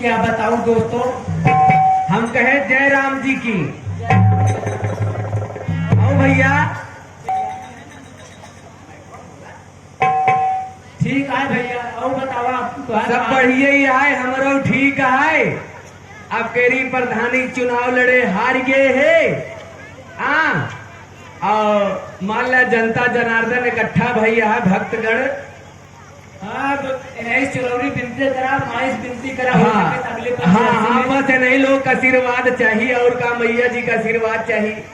क्या बताऊं दोस्तों, हम कहे जय राम जी की। आओ भैया। ठीक है भैया, और बतावा सब बढ़िया ही है, हमरो ठीक है। अब केरी प्रधानी चुनाव लड़े हार गए है। और मान ला जनता जनार्दन इकट्ठा भैया है, भक्तगण। हाँ नहीं चुनौती विनती करा, माइस विनती करा। हाँ, बस नहीं लोग का आशीर्वाद चाहिए, और का मैया जी का आशीर्वाद चाहिए,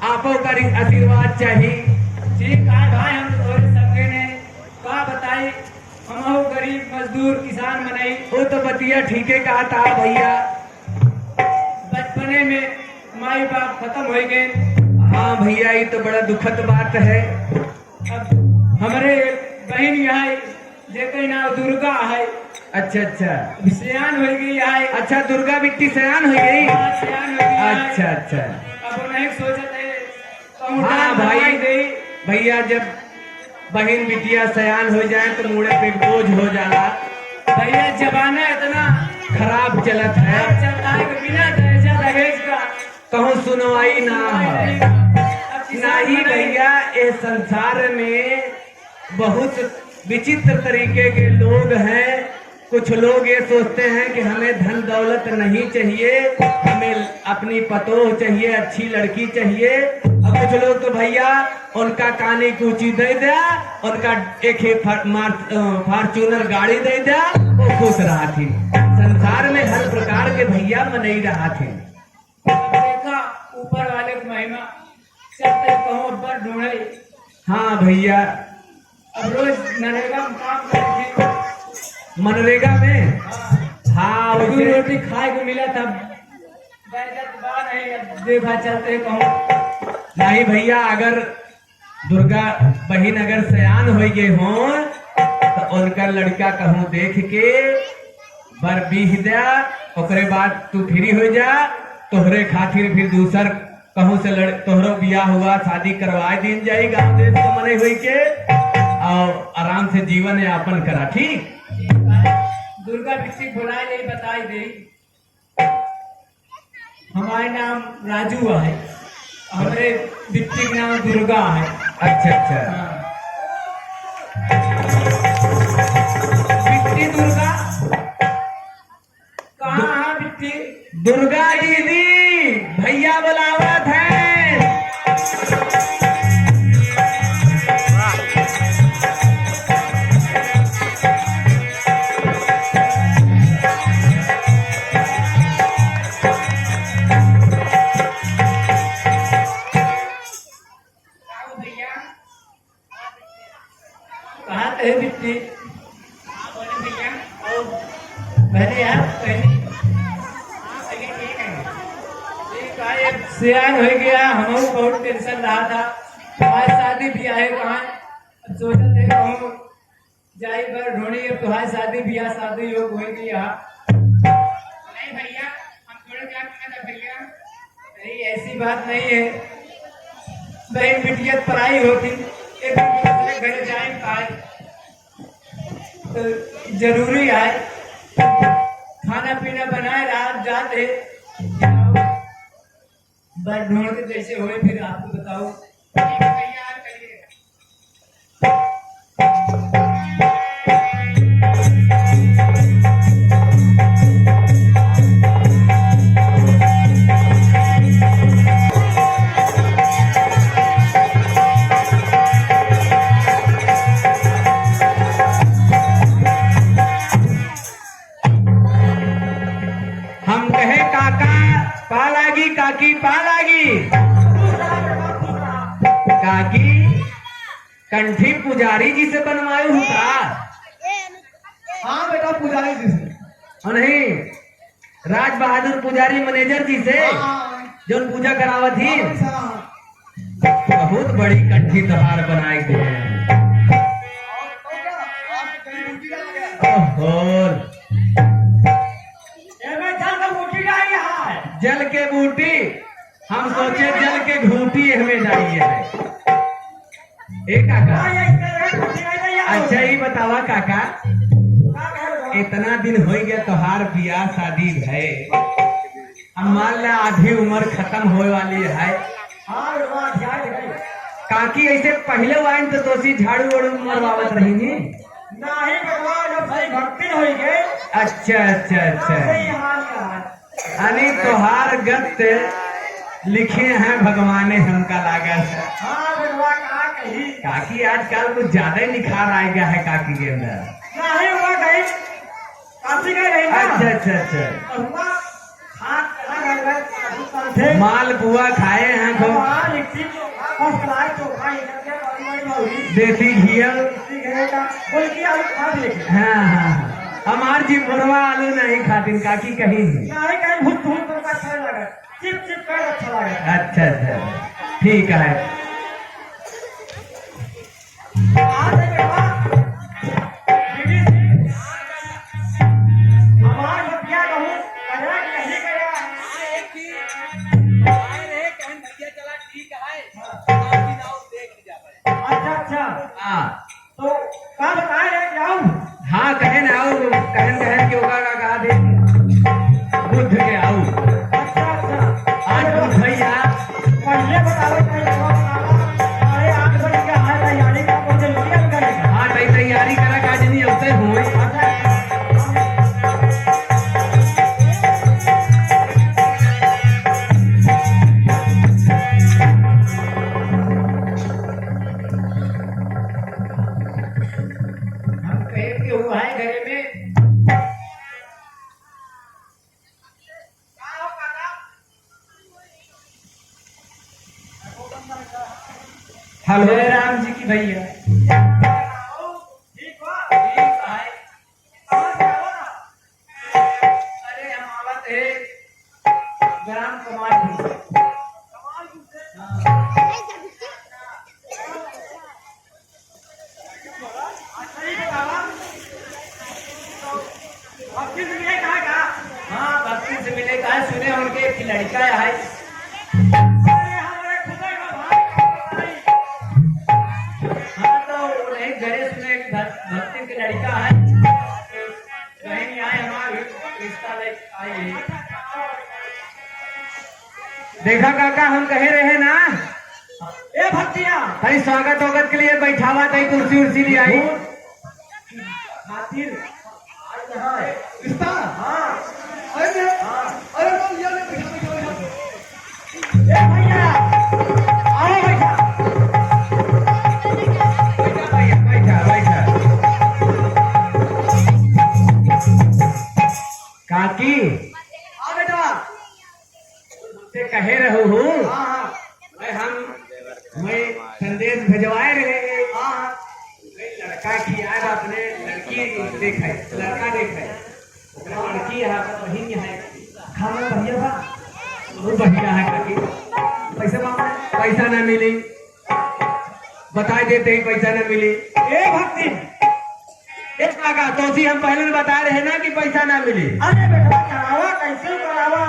आपो का आशीर्वाद चाहिए। ठीक है भाई, हम तो सबके ने का बताई, हम गरीब मजदूर किसान बनाई। वो तो बतिया ठीक है कहा था भैया। बचपने में माई बाप खत्म हो गए। हाँ भैया, ये तो बड़ा दुखद बात है। अब हमारे बहन यहाँ जेकर नाम दुर्गा है। अच्छा अच्छा, सियान हो गई है। अच्छा दुर्गा बिट्टी सयान हो गई। सियान हो गई है। अच्छा अच्छा। अब नहीं सोचते हाँ भाई भैया, जब बहन बिटिया सयान हो जाए तो मुड़े पे बोझ हो जाला। भैया जमाना इतना खराब चलत है, चलता है कि बिना दहेजा दहेज का कहूँ सुनवाई ना है। नहीं भैया, इस संसार में बहुत विचित्र तरीके के लोग हैं। कुछ लोग ये सोचते हैं कि हमें धन दौलत नहीं चाहिए, हमें अपनी पतोह चाहिए, अच्छी लड़की चाहिए। और कुछ लोग तो भैया उनका कानी कूची दे दिया, उनका एक फॉर्चूनर गाड़ी दे दिया, वो खुश रहा थी। संसार में हर प्रकार के भैया मनई रहा थे। देखा ऊपर वाले की महिमा, चलते कहूँ अब्बर ढूंढे। हाँ भैया, अब रोज नरेगा में काम करते, मनरेगा में। हाँ, दो उसे रोटी खाए को मिला था। नहीं देखा चलते कहूँ नहीं भैया, अगर दुर्गा बहन अगर सयान हो गए हों तो उनका लड़का कहूँ देख के बर बीह दिया, ओकरे बाद तू फ्री हो जा, तोहरे खातिर फिर दूसर कहूँ से तोहरो बियाह हुआ, शादी करवाए दिन जाई गाँव देश के मने हुई के, और आराम से जीवन यापन करा। ठीक, दुर्गा बिट्टी बुलाए नहीं बताई दे। हमारे नाम राजू है, हमारे बिट्टी का नाम दुर्गा है। अच्छा अच्छा। बिट्टी दुर्गा कहाँ है बिट्टी? दुर्गा दीदी भैया बुलावत है। कहाँ है बिट्टी? पहले यार पहले सियान हो गया, हम बहुत टेंशन रहा था। तुम्हारी शादी ब्याह है कहाँ? सोचा थे कहूँ जाई पर ढूंढी, अब तुम्हारी शादी ब्याह शादी योग हो गई यहाँ। नहीं भैया, हम थोड़े क्या था भैया, नहीं ऐसी बात नहीं है। बहन बिटिया पढ़ाई होती, एक दूसरे घर जाए खाए तो जरूरी है। खाना पीना बनाए रात जाते बस ढूंढ के जैसे हुए फिर आपको बताओ। हम कहे काका पालागी, काकी पालागी। काकी कंठी पुजारी जी से बनवायु हूँ का? हाँ बेटा, पुजारी जी से। नहीं, राज बहादुर पुजारी मैनेजर जी से जो पूजा करावत ही। बहुत बड़ी कंठी तहार बनाए गए हैं। ओहो, जल के बूटी, हम सोचे जल के घूटी हमें डाली है। एक काका, अच्छा ही बतावा काका, इतना दिन हो गया तोहार बियाह शादी है, अब मान ला आधी उम्र खत्म होए वाली है। हाँ बेटवा ध्यान रखिए। काकी ऐसे पहले वाइन तो दोषी झाड़ू वाड़ू मरवावत रही नी। नहीं बेटवा जब से भक्ति हो गए अच्छा अच्छा अच्छा, सही हाल का है। अरे तोहार गत लिखे हैं भगवाने हमका लागत है। हाँ बेटवा कहा कही काकी आजकल कुछ ज्यादा ही निखार आ गया है काकी के अंदर। नहीं हुआ कहीं काशी गए रही ना। अच्छा अच्छा अच्छा, हुआ हाथ कहाँ गए थे माल बुआ खाए हैं खूब, हाँ लिट्टी फर्स्ट क्लास चोखा इधर के बड़ी बड़ी देसी घिया। बोल की आलू खा लेके हाँ हाँ हाँ, हमार जी बुढ़वा आलू नहीं खातिन काकी कहीं नहीं। नहीं कहीं भूत भूत करके अच्छा लगा, चिप चिप कर अच्छा लगा। अच्छा अच्छा ठीक है। आज है बेटा बीबी जी हमार बतिया कहूँ कजरा कहीं गया अच्छा अच्छा हाँ तो कहाँ बताए रहे कि आऊँ हाँ कहे ना आओ, कहन के होगा का कहा दे बुद्ध के आओ। अच्छा अच्छा आज बुद्ध भैया पहले बताओ कहीं अरे 8 बजे का है तैयारी का कौन जल्दी हम करेंगे। हाँ तई तैयारी करा काज नहीं अवसर हुए। हम कहे कि हुआ है घरे में हेलो जय राम जी की भैया ठीक है। अरे हम आवत है ग्राम कमाल हाँ भक्ति से मिले कहा सुने उनके एक लड़का है हाँ तो उन्हें घरे सुने एक भक्ति की लड़का है कहीं आए हमारे रिश्ता लेके आए हैं। देखा काका हम कहे रहे ना, ए भक्तिया कहीं स्वागत वगत के लिए बैठावा कहीं कुर्सी उर्सी ले आई। खातिर आज यहाँ है रिश्ता हाँ अरे हाँ अरे तो ये ले बैठा ए भैया आओ बैठा भैया बैठा बैठा। काकी आ बेटा से कहे रहू हूँ हाँ हाँ मैं संदेश भेजवाए रहे हाँ लड़का की याद अपने लड़की देखे, लड़का देखे लड़की है बहन है, खाना बढ़िया था बहुत बढ़िया है काकी। पैसे मांगा पैसा न मिली बता देते ही पैसा न मिली। ए भक्ति एक काका तो सी हम पहले बता रहे ना कि पैसा ना मिली। अरे बेटा करावा कैसे करावा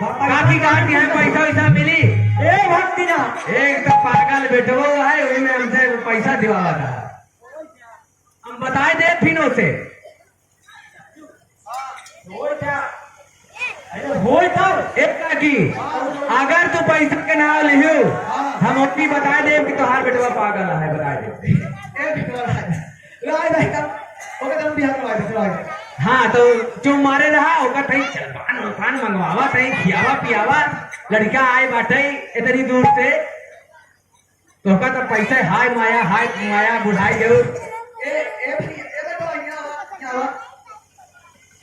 काकी कहा कि है पैसा वैसा मिली। ए भक्ति ना एक तो पागल बेटवो है वही में हमसे पैसा दिवावा था, हम बताए दे फिनो से। होय क्या अरे होय तब एक काकी अगर तू पैसा के नाम लियो हम अपनी बता दे कि तुम्हार बेटवा पागल है, बता दे। हाँ तो जो मारे रहा होगा कहीं चलपान उलपान मंगवावा कहीं खियावा पियावा, लड़का आए बाटे इतनी दूर से तो का तो पैसे हाय माया बुढ़ाई गयो।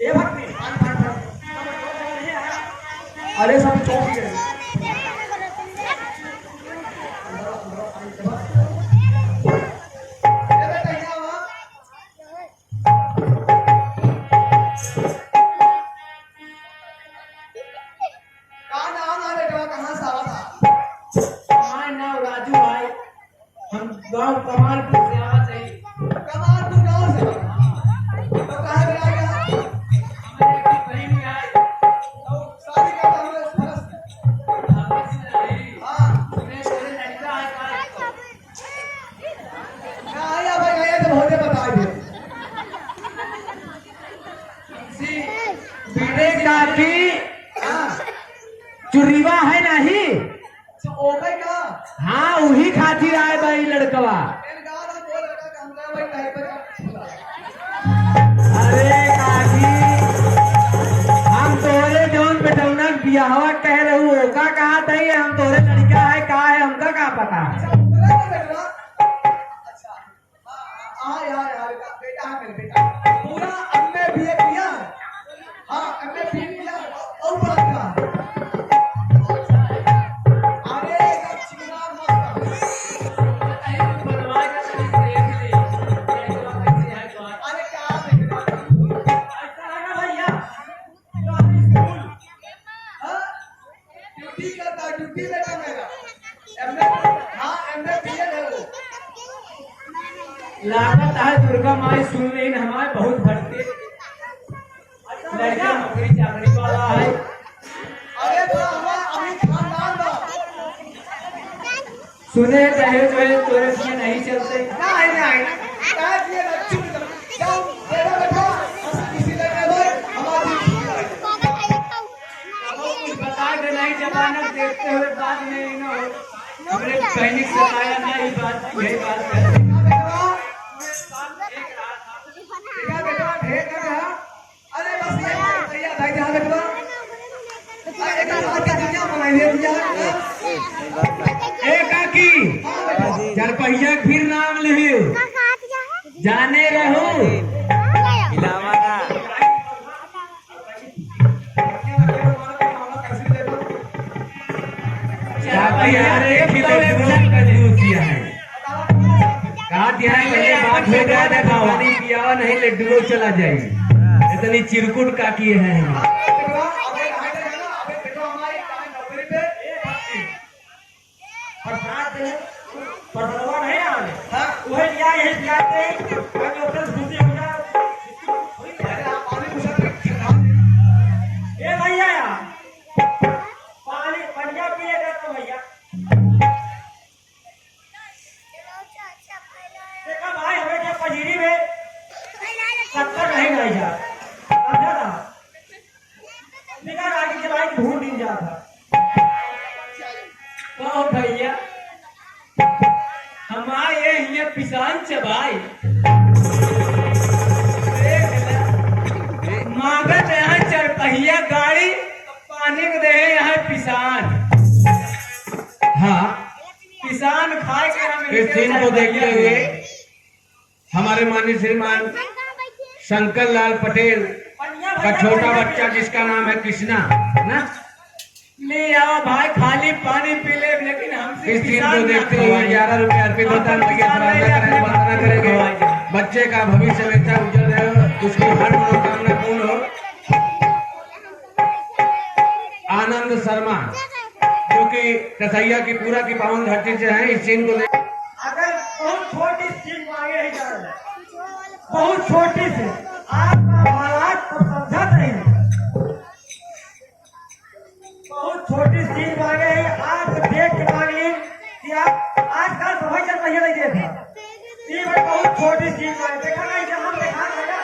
ए भक्ति अरे सब चौक गए राजू भाई हम गांव कमालपुर से आते हैं। कमालपुर गांव से तो कहाँ पे आ गया? हमारे एक बहन में आए तो शादी का तो हमने फर्ज काकी हाँ चुरीवा है नहीं? तो ओके का हाँ वही खातिर आए भाई लड़कवा। मेरे गाँव में वो लड़का काम कर भाई टाइप का अरे काकी हम तोरे जौन बेटौना बियाहवा कह रहू ओका कहा था हम तोरे लड़का है का है हमका का पता। अच्छा हाँ यार यार बेटा है मेरे बेटा पूरा एमए बीए किया हाँ एमए बीए किया और बात का अरे एकदम चिकनार मस्त अरे क्या भैया हाँ ड्यूटी करता ड्यूटी बेटा मेरा एमए हाँ एमए बीए है वो लागत है दुर्गा माई सुन रही न हमारे बहुत भटके लड़का नौकरी चाकरी वाला है। अरे तो हमारा अभी खानदान बा सुने रहे जो है तोरे से नहीं चलते। नहीं नहीं क्या किए ना चुप कर जाओ बेटा बेटा हम किसी लगे भाई हमारी कुछ बता दे नहीं जमानत देखते हुए बात नहीं न हो हमने सैनिक सताया ना ये बात यही बात है। बेटा बेटा ढेर कर रहा अरे बस ये भैया भाई ध्यान रखना अरे एक बात का दुनिया बनाई है भैया ए काकी चार पहिया फिर नाम लिहियो जाने रहो चार पहिया रे खिलौना है कहा दिया है पहले बात हो गया था पानी पियावा नहीं लड्डू चला जाएगी इतनी चिरकुट का किए हैं हम। अबे कहां से जाना अबे देखो हमारी कहां नौकरी पे प्रसाद परसवा नहीं आने हां वही लिया यही जाते आज होटल खुशी हो जा अरे आप पानी पूछा खिला ए भैया पानी पंजाब पिएगा तो भैया देखा भाई हमें क्या पजीरी में शक्कर नहीं रह जा समझा ना निकाल आगे चलाई ढूंढ नहीं जाता तो भैया हमारे ये पिसान चबाई मांगत यहाँ चरपहिया गाड़ी पानी में दे यहाँ पिसान हाँ किसान खाए के हम इस सीन को देखते हुए हमारे माननीय श्रीमान शंकर लाल पटेल का छोटा बच्चा जिसका नाम है कृष्णा ना ले आओ भाई खाली पानी पी ले लेकिन हमसे इस सीन को देखते हुए 11 रुपये अर्पित होता है भैया प्रार्थना करेंगे वंदना करेंगे बच्चे का भविष्य में उज्जवल रहे उसकी हर मनोकामना पूर्ण हो। आनंद शर्मा जो कि कसैया की पूरा की पावन धरती से है इस सीन को अगर बहुत छोटी चीज मांगे ही जा रहा है बहुत छोटी से आपका हालात तो समझा नहीं बहुत छोटी चीज मांगे ही आप देख के मांग ली कि आप आजकल तो चल रही नहीं देखा ये बहुत छोटी चीज मांगे देखा नहीं जब हम देखा था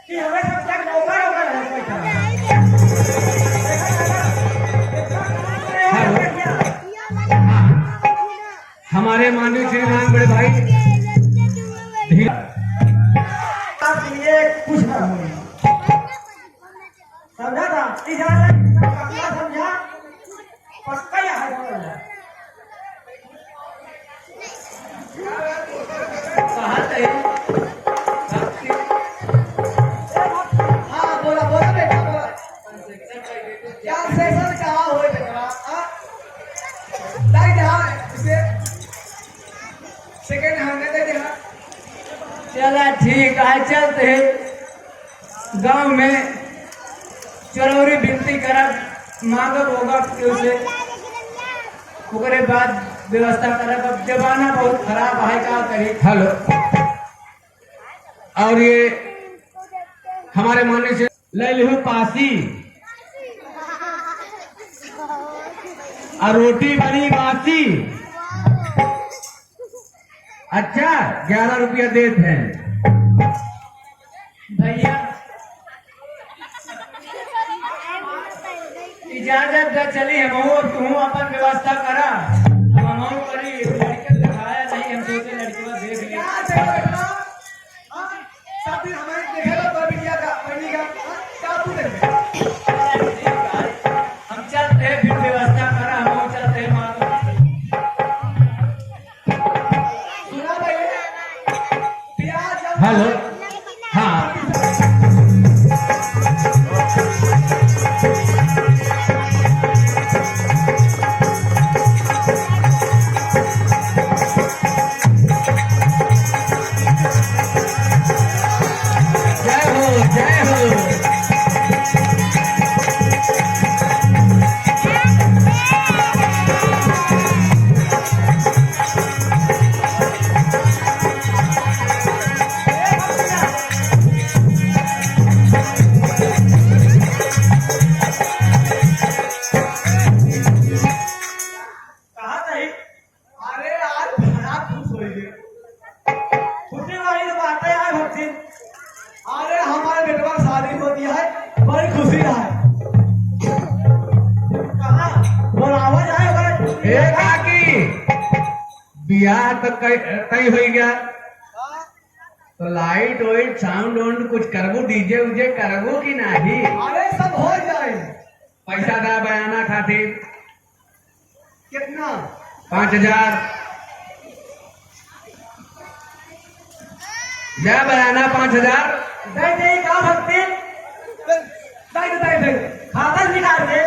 कि हमें सब तक नौकर होकर है हमारे माननीय श्रीमान बड़े भाई ये कुछ ना हो समझा था इजाजत समझा पक्का ही है हां बोला बोला बेटा बोला क्या सेशन कहां होए बेटा हां दाई जहां इसे सेकंड हैंड दे दे हां चला ठीक है चलते गांव में चरौरी विनती करब मांगब होगा उसे ओकरे बाद व्यवस्था करब अब जमाना बहुत खराब है का करी हेलो और ये हमारे माननीय से ले लो पासी और रोटी बनी बासी अच्छा 11 रुपया देते हैं भैया इजाजत दे चली हम तू अपन व्यवस्था करा हम करी लड़के दिखाया नहीं हम सोचे लड़की देख ले क्या देखा बेटा हाँ सब दिन हमारे देखेगा तो बिटिया का बहनी का हाँ, क्या तू देखे हम चलते हैं फिर व्यवस्था करा हम चलते हैं मानो सुना भाई प्याज जब हेलो हाँ जय हो कहा नहीं अरे आज बड़ा खुश हो गए खुशी वाली तो बात है यार भक्ति अरे हमारे बेटवा की शादी होती है बड़ी खुशी है कहा बोलावा जाए भाई ए काकी बियाह तो कई हो गया तो लाइट वाइट साउंड वाउंड कुछ करबो डीजे उजे करबो कि नहीं अरे सब हो जाए पैसा दा बयाना खातिर कितना 5000 जा बयाना 5000 दे दे का भक्ति दे खाता निकाल दे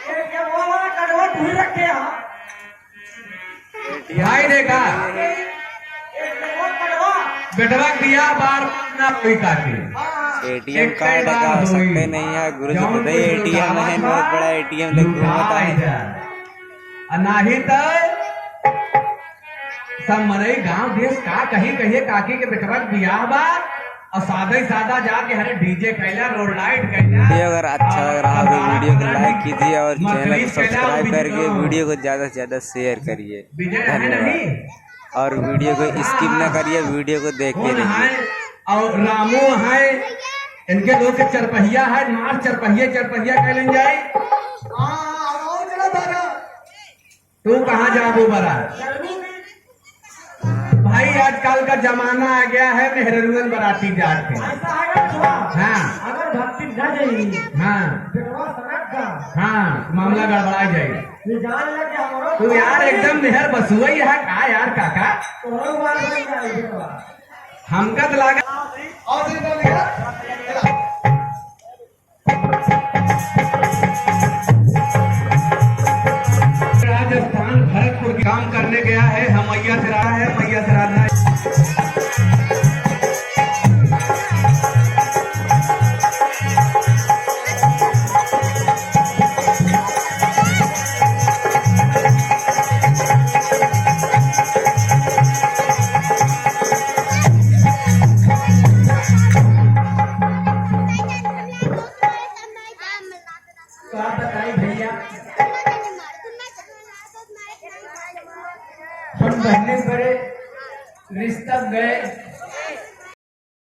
ये क्या वो वाला कड़वा ढूंढ रखे हैं भाई देखा वो कड़वा बेटवा दिया बार ना कोई काटी एटीएम कार्ड का सकते नहीं है गुरु जी बताइए एटीएम है बहुत बड़ा एटीएम लग होता है नहीं तो सब मरई गांव देश का कहीं कहिए काकी के बेटवा बियाह बा और सादा ही सादा जाके हरे डीजे कैला रोड लाइट कैला वीडियो अगर अच्छा लग रहा हो तो वीडियो को लाइक कीजिए और चैनल को सब्सक्राइब करके वीडियो को ज्यादा से ज्यादा शेयर करिए विजय है धन्यवाद नहीं और वीडियो को स्किप न करिए वीडियो को देखते कौन रहिए है और रामू है इनके लोग के चरपहिया है मार चरपहिया कहलन जाए और चला दादा तू कहाँ जाबू बरा भाई आजकल का जमाना आ गया है मेहररुअन बराती जाते हैं ऐसा है थोड़ा हाँ अगर भक्ति न जाएगी हाँ बेटवा सड़क का हाँ मामला गड़बड़ा जाएगा ये जान लगे हमारो तू यार एकदम मेहर बसुई है का यार काका तोरो बार बन जाए बेटवा हमका तो लागा और से निकल गया राजस्थान भरतपुर काम करने गया है हम मैया से रहा है मैया से राधना तो आप बताइए भैया हम पहले बड़े रिश्ता गए